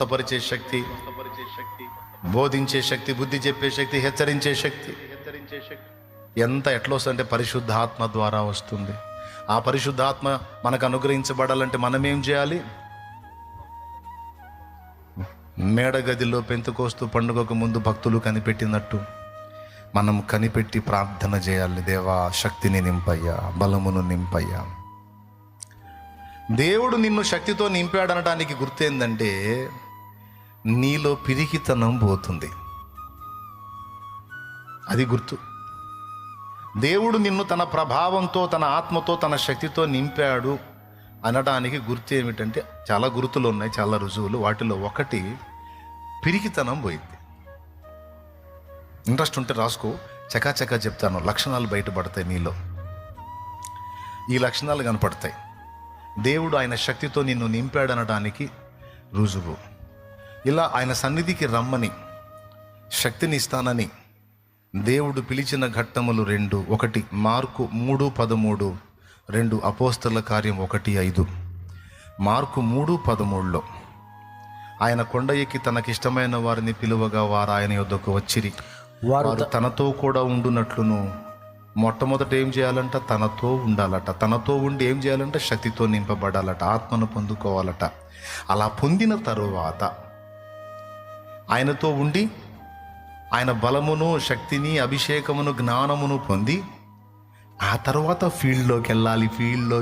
స్వస్థపరిచే శక్తి, బోధించే శక్తి, బుద్ధి చెప్పే శక్తి, హెచ్చరించే శక్తి ఎంత ఎట్లా వస్తుందంటే పరిశుద్ధాత్మ ద్వారా వస్తుంది. ఆ పరిశుద్ధాత్మ మనకు అనుగ్రహించబడాలంటే మనం ఏం చేయాలి? మేడగదిలో పెంతుకోస్తూ పండుగకు ముందు భక్తులు కనిపెట్టినట్టు మనం కనిపెట్టి ప్రార్థన చేయాలి. దేవా, శక్తిని నింపయ్యా, బలమును నింపయ్యా. దేవుడు నిన్ను శక్తితో నింపాడనడానికి గుర్తేందంటే నీలో పిరికితనం పోతుంది. అది గుర్తు. దేవుడు నిన్ను తన ప్రభావంతో, తన ఆత్మతో, తన శక్తితో నింపాడు అనడానికి గుర్తు ఏమిటంటే చాలా గుర్తులు ఉన్నాయి, చాలా రుజువులు. వాటిలో ఒకటి పిరికితనం పోయింది. ఇంట్రెస్ట్ ఉంటే రాసుకో, చకాచకా చెప్తాను. లక్షణాలు బయటపడతాయి నీలో. ఈ లక్షణాలు కనపడతాయి. దేవుడు ఆయన శక్తితో నిన్ను నింపాడనడానికి రుజువు. ఇలా ఆయన సన్నిధికి రమ్మని, శక్తిని ఇస్తానని దేవుడు పిలిచిన ఘట్టములు రెండు. ఒకటి మార్కు 3:13, 2 అపోస్తల కార్యం 1:5. మార్కు 3:13లో ఆయన కొండ ఎక్కి తనకిష్టమైన వారిని పిలువగా వారు ఆయన యొద్దకు వచ్చిరి. వారు తనతో కూడా ఉండునట్లును. మొట్టమొదట ఏం చేయాలంట? తనతో ఉండాలట. తనతో ఉండి ఏం చేయాలంట? శక్తితో నింపబడాలట, ఆత్మను పొందుకోవాలట. అలా పొందిన తరువాత ఆయనతో ఉండి ఆయన బలమును, శక్తిని, అభిషేకమును, జ్ఞానమును పొంది ఆ తర్వాత ఫీల్డ్లోకి వెళ్ళాలి. ఫీల్డ్లో